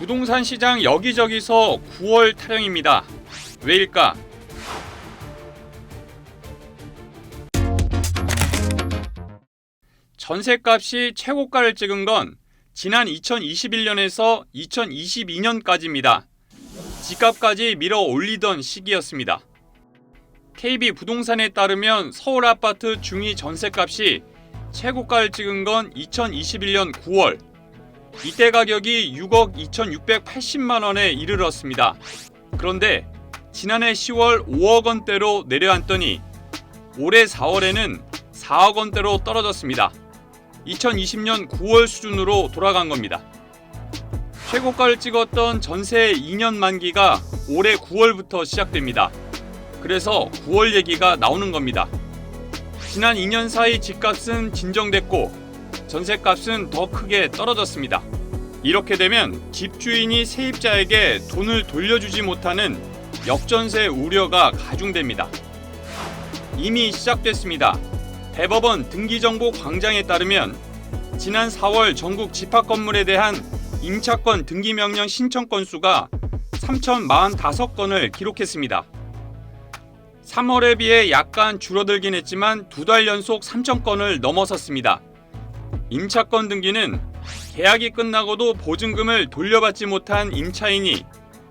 부동산 시장 여기저기서 9월 타령입니다. 왜일까? 전세값이 최고가를 찍은 건 지난 2021년에서 2022년까지입니다. 집값까지 밀어 올리던 시기였습니다. KB 부동산에 따르면 서울 아파트 중위 전세값이 최고가를 찍은 건 2021년 9월. 이때 가격이 6억 2,680만 원에 이르렀습니다. 그런데 지난해 10월 5억 원대로 내려앉더니 올해 4월에는 4억 원대로 떨어졌습니다. 2020년 9월 수준으로 돌아간 겁니다. 최고가를 찍었던 전세의 2년 만기가 올해 9월부터 시작됩니다. 그래서 9월 얘기가 나오는 겁니다. 지난 2년 사이 집값은 진정됐고 전세값은 더 크게 떨어졌습니다. 이렇게 되면 집주인이 세입자에게 돈을 돌려주지 못하는 역전세 우려가 가중됩니다. 이미 시작됐습니다. 대법원 등기정보 광장에 따르면 지난 4월 전국 집합건물에 대한 임차권 등기명령 신청 건수가 3,045건을 기록했습니다. 3월에 비해 약간 줄어들긴 했지만 2달 연속 3,000건을 넘어섰습니다. 임차권 등기는 계약이 끝나고도 보증금을 돌려받지 못한 임차인이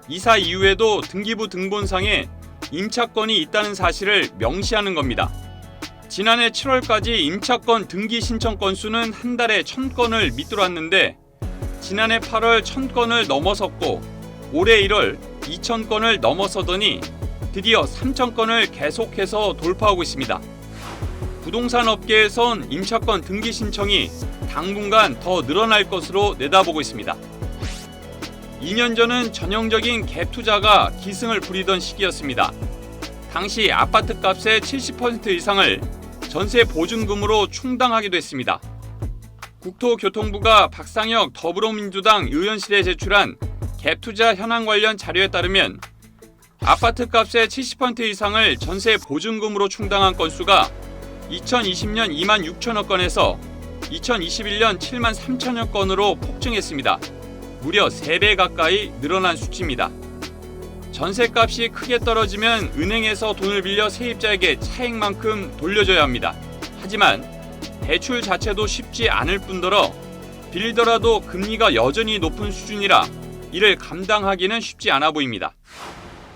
이사 이후에도 등기부 등본상에 임차권이 있다는 사실을 명시하는 겁니다. 지난해 7월까지 임차권 등기 신청 건수는 한 달에 1,000건을 밑돌았는데 지난해 8월 1,000건을 넘어섰고 올해 1월 2,000건을 넘어서더니 드디어 3,000건을 계속해서 돌파하고 있습니다. 부동산 업계에선 임차권 등기 신청이 당분간 더 늘어날 것으로 내다보고 있습니다. 2년 전은 전형적인 갭 투자가 기승을 부리던 시기였습니다. 당시 아파트 값의 70% 이상을 전세 보증금으로 충당하기도 했습니다. 국토교통부가 박상혁 더불어민주당 의원실에 제출한 갭 투자 현황 관련 자료에 따르면 아파트 값의 70% 이상을 전세 보증금으로 충당한 건수가 2020년 2만 6천여 건에서 2021년 7만 3천여 건으로 폭증했습니다. 무려 3배 가까이 늘어난 수치입니다. 전세값이 크게 떨어지면 은행에서 돈을 빌려 세입자에게 차액만큼 돌려줘야 합니다. 하지만 대출 자체도 쉽지 않을 뿐더러 빌리더라도 금리가 여전히 높은 수준이라 이를 감당하기는 쉽지 않아 보입니다.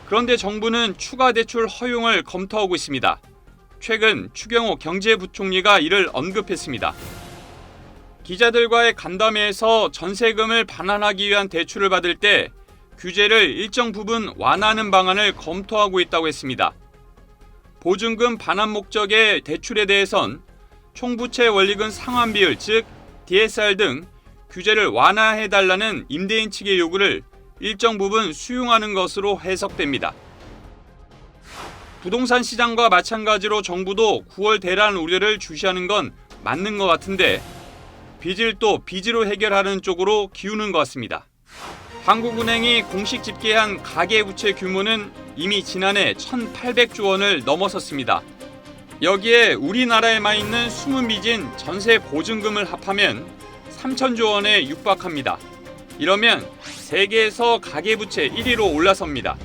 그런데 정부는 추가 대출 허용을 검토하고 있습니다. 최근 추경호 경제부총리가 이를 언급했습니다. 기자들과의 간담회에서 전세금을 반환하기 위한 대출을 받을 때 규제를 일정 부분 완화하는 방안을 검토하고 있다고 했습니다. 보증금 반환 목적의 대출에 대해선 총부채 원리금 상환 비율 즉 DSR 등 규제를 완화해달라는 임대인 측의 요구를 일정 부분 수용하는 것으로 해석됩니다. 부동산 시장과 마찬가지로 정부도 9월 대란 우려를 주시하는 건 맞는 것 같은데 빚을 또 빚으로 해결하는 쪽으로 기우는 것 같습니다. 한국은행이 공식 집계한 가계부채 규모는 이미 지난해 1,800조 원을 넘어섰습니다. 여기에 우리나라에만 있는 숨은 빚인 전세 보증금을 합하면 3,000조 원에 육박합니다. 이러면 세계에서 가계부채 1위로 올라섭니다.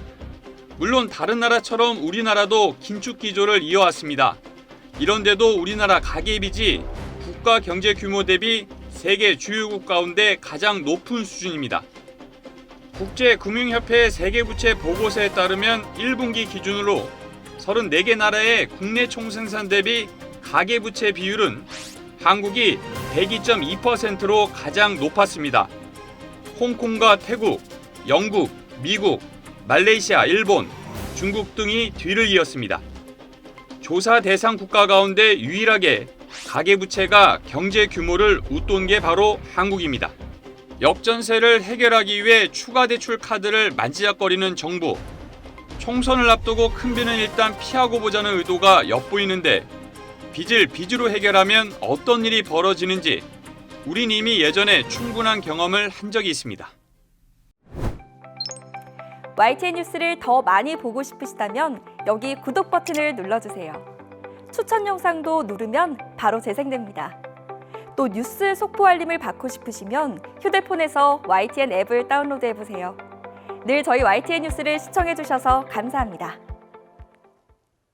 물론 다른 나라처럼 우리나라도 긴축 기조를 이어왔습니다. 이런데도 우리나라 가계빚이 국가 경제 규모 대비 세계 주요국 가운데 가장 높은 수준입니다. 국제금융협회 세계부채 보고서에 따르면 1분기 기준으로 34개 나라의 국내 총생산 대비 가계부채 비율은 한국이 102.2%로 가장 높았습니다. 홍콩과 태국, 영국, 미국, 말레이시아, 일본, 중국 등이 뒤를 이었습니다. 조사 대상 국가 가운데 유일하게 가계부채가 경제 규모를 웃돈 게 바로 한국입니다. 역전세를 해결하기 위해 추가 대출 카드를 만지작거리는 정부. 총선을 앞두고 큰 빚은 일단 피하고 보자는 의도가 엿보이는데 빚을 빚으로 해결하면 어떤 일이 벌어지는지 우린 이미 예전에 충분한 경험을 한 적이 있습니다. YTN 뉴스를 더 많이 보고 싶으시다면 여기 구독 버튼을 눌러주세요. 추천 영상도 누르면 바로 재생됩니다. 또 뉴스 속보 알림을 받고 싶으시면 휴대폰에서 YTN 앱을 다운로드해 보세요. 늘 저희 YTN 뉴스를 시청해 주셔서 감사합니다.